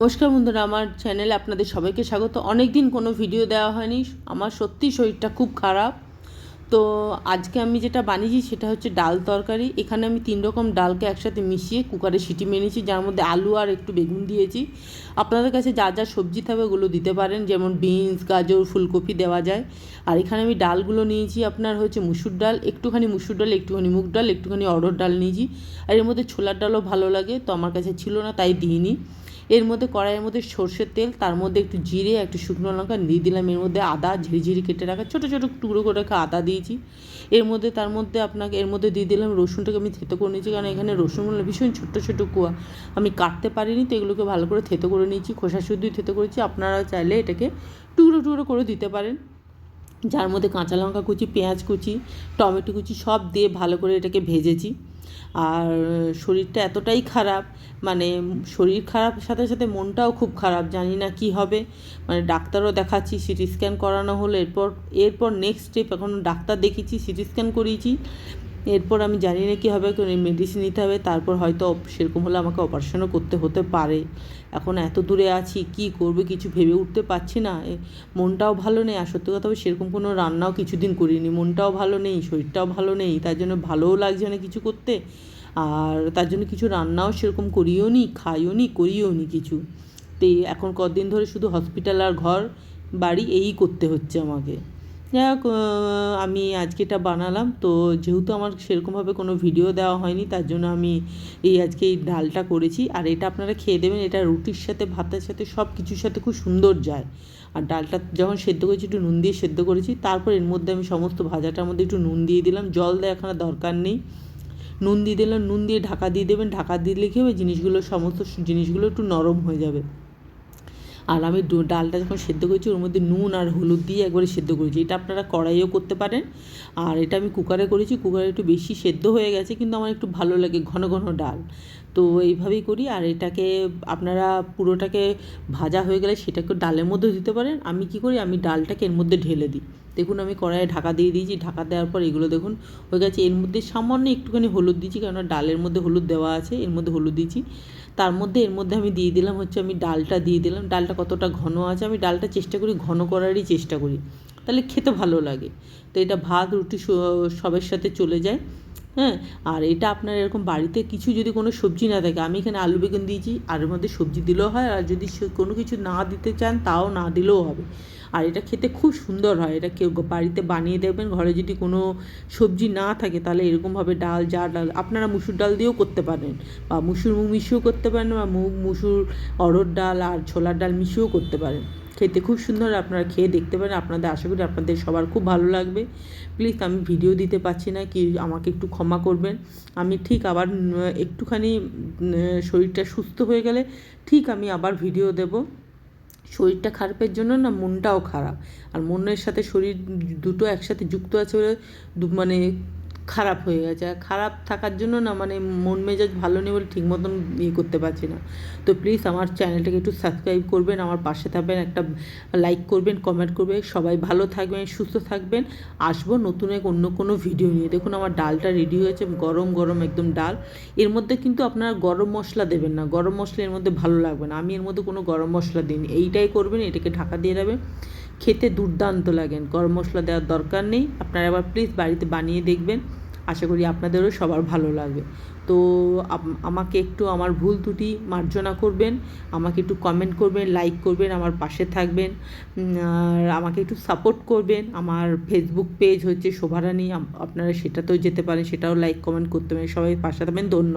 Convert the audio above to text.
নমস্কার বন্ধুরা, আমার চ্যানেলে আপনাদের সবাইকে স্বাগত। অনেক দিন কোনো ভিডিও দেওয়া হয়নি, আমার সত্যি শরীরটা খুব খারাপ। তো আজকে আমি যেটা বানিয়েছি সেটা হচ্ছে ডাল তরকারি। এখানে আমি 3 রকম ডালকে একসাথে মিশিয়ে কুকারে সিটি মেরেছি, যার মধ্যে আলু আর একটু বেগুন দিয়েছি। আপনাদের কাছে যা যা সবজি থাকবে ওগুলো দিতে পারেন, যেমন বিনস, গাজর, ফুলকপি দেওয়া যায়। আর এখানে আমি ডালগুলো নিয়েছি, আপনার হচ্ছে মুসুর ডাল, একটুখানি মুসুর ডাল, একটুখানি মুগ ডাল, একটুখানি অড়হর ডাল নিয়েছি। আর এর মধ্যে ছোলার ডালও ভালো লাগে, তো আমার কাছে ছিল না তাই দিইনি। এর মধ্যে কড়াইয়ের মধ্যে সর্ষের তেল, তার মধ্যে একটু জিরে, একটু শুকনো লঙ্কা দিয়ে দিলাম। এর মধ্যে আদা ঝিরিঝিরি কেটে রাখা ছোটো ছোটো টুকরো করে রাখা আদা দিয়েছি। তার মধ্যে এর মধ্যে দিয়ে দিলাম রসুনটাকে আমি থেতো করে নিয়েছি, কারণ এখানে রসুনগুলো ভীষণ ছোট্টো ছোটো কোয়া, আমি কাটতে পারিনি, তো এগুলোকে ভালো করে থেতো করে নিয়েছি, খোসা শুদ্ধই থেতো করেছি। আপনারা চাইলে এটাকে টুকরো টুকরো করে দিতে পারেন, যার মধ্যে কাঁচা লঙ্কা কুচি, পেঁয়াজ কুচি, টমেটো কুচি সব দিয়ে ভালো করে এটাকে ভেজেছি। আর শরীরটা এতটাই খারাপ, মানে শরীর খারাপ সাথে সাথে মনটাও খুব খারাপ, জানি না কি হবে। মানে ডাক্তারও দেখাচ্ছি, সিটি স্ক্যান করানো হলো, এরপর নেক্সট স্টেপ, এখন ডাক্তার দেখিয়েছি, সিটি স্ক্যান করিয়েছি। এরপর আমি জানি না কী হবে, মেডিসিন নিতে হবে, তারপর হয়তো সেরকম হলে আমাকে অপারেশনও করতে হতে পারে। এখন এত দূরে আছি, কি করবে কিছু ভেবে উঠতে পারছি না। মনটাও ভালো নেই, আর সত্যি কথা বলতে সেরকম কোনো রান্নাও কিছুদিন করিনি, মনটাও ভালো নেই, শরীরটাও ভালো নেই, তার জন্য ভালোও লাগছে না কিছু করতে। আর তার জন্য কিছু রান্নাও সেরকম করিও নি, খাইও নি, করিও নি কিছু। তো এখন কদিন ধরে শুধু হসপিটাল আর ঘর বাড়ি এই করতে হচ্ছে আমাকে। যাই হোক, আমি আজকে এটা বানালাম। তো যেহেতু আমার সেরকমভাবে কোনো ভিডিও দেওয়া হয়নি, তার জন্য আমি আজকে এই ডালটা করেছি। আর এটা আপনারা খেয়ে দেবেন, এটা রুটির সাথে, ভাতের সাথে, সব কিছুর সাথে খুব সুন্দর যায়। আর ডালটা যখন সেদ্ধ করেছি একটু নুন দিয়ে সেদ্ধ করেছি, তারপর এর মধ্যে আমি সমস্ত ভাজাটার মধ্যে একটু নুন দিয়ে দিলাম, জল দেওয়া এখানে দরকার নেই। নুন দিয়ে দিলাম, নুন দিয়ে ঢাকা দিয়ে দেবেন, ঢাকা দিলে কী হবে, সমস্ত জিনিসগুলো একটু নরম হয়ে যাবে। আর আমি ডালটা যখন সেদ্ধ করেছি ওর মধ্যে নুন আর হলুদ দিয়ে একবারে সেদ্ধ করেছি। এটা আপনারা কড়াইও করতে পারেন, আর এটা আমি কুকারে করেছি, কুকারে একটু বেশি সেদ্ধ হয়ে গেছে, কিন্তু আমার একটু ভালো লাগে ঘন ঘন ডাল, তো এইভাবেই করি। আর এটাকে আপনারা পুরোটাকে ভাজা হয়ে গেলে সেটাকে ডালের মধ্যে দিতে পারেন। আমি কি করি, আমি ডালটাকে এর মধ্যে ঢেলে দিই। দেখুন আমি কড়াইয়ে ঢাকা দিয়ে দিয়েছি, ঢাকা দেওয়ার পর এগুলো দেখুন হয়ে গেছে। এর মধ্যে সামান্য একটুখানি হলুদ দিয়েছি, কেননা ডালের মধ্যে হলুদ দেওয়া আছে, এর মধ্যে হলুদ দিয়েছি। এর মধ্যে আমি দিয়ে দিলাম হচ্ছে, আমি ডালটা দিয়ে দিলাম। ডালটা কতটা ঘন আছে, আমি ডালটা চেষ্টা করি ঘন করারই চেষ্টা করি, তাহলে খেতে ভালো লাগে। তো এটা ভাত রুটি সবের সাথে চলে যায়। হ্যাঁ, আর এটা আপনার এরকম বাড়িতে কিছু যদি কোনো সবজি না থাকে, আমি এখানে আলু বেগুন দিয়েছি, আর এর মধ্যে সবজি দিলেও হয়, আর যদি কোনো কিছু না দিতে চান তাও না দিলেও হবে। আর এটা খেতে খুব সুন্দর হয়, এটা কেউ বাড়িতে বানিয়ে দেবেন। ঘরে যদি কোনো সবজি না থাকে তাহলে এরকমভাবে ডাল, আপনারা মুসুর ডাল দিয়েও করতে পারেন, বা মুসুর মুগ মিশিয়েও করতে পারেন, বা মুসুর অড়হর ডাল আর ছোলার ডাল মিশিয়েও করতে পারেন। খেতে খুব সুন্দর, আপনারা খেয়ে দেখতে পারেন। আশা করি আপনাদের সবার খুব ভালো লাগবে। প্লিজ, আমি ভিডিও দিতে পারছি না, কি আমাকে একটু ক্ষমা করবেন। আমি ঠিক আবার একটুখানি শরীরটা সুস্থ হয়ে গেলে ঠিক আমি আবার ভিডিও দেব। শরীরটা খারাপের জন্য না মনটাও খারাপ, আর মনের সাথে শরীর দুটো একসাথে যুক্ত আছে বলে মানে খারাপ হয়ে গেছে। আর খারাপ থাকার জন্য না, মানে মন মেজাজ ভালো নেই বলে ঠিক মতন করতে পারছি না। তো প্লিজ আমার চ্যানেলটাকে একটু সাবস্ক্রাইব করবেন, আমার পাশে থাকবেন, একটা লাইক করবেন, কমেন্ট করবেন। সবাই ভালো থাকবেন, সুস্থ থাকবেন। আসবো নতুন অন্য কোনো ভিডিও নিয়ে। দেখুন আমার ডালটা রেডি হয়েছে, গরম গরম একদম ডাল। এর মধ্যে কিন্তু আপনারা গরম মশলা দেবেন না, গরম মশলা এর মধ্যে ভালো লাগবে না, আমি এর মধ্যে কোনো গরম মশলা দিইনি। এইটাই করবেন, এটাকে ঢাকা দিয়ে দেবেন, খেতে দুর্দান্ত লাগেন। গরম মশলা দেওয়ার দরকার নেই, আপনারা আবার প্লিজ বাড়িতে বানিয়ে দেখবেন। আশা করি আপনাদেরও সবার ভালো লাগবে। তো আমাকে একটু আমার ভুল ত্রুটি মার্জনা করবেন, আমাকে একটু কমেন্ট করবেন, লাইক করবেন, আমার পাশে থাকবেন, আর আমাকে একটু সাপোর্ট করবেন। আমার ফেসবুক পেজ হচ্ছে শোভারানী, আপনারা সেটাতেও যেতে পারেন, সেটাও লাইক কমেন্ট করতে পারেন। সবাই পাশে থাকবেন, ধন্যবাদ।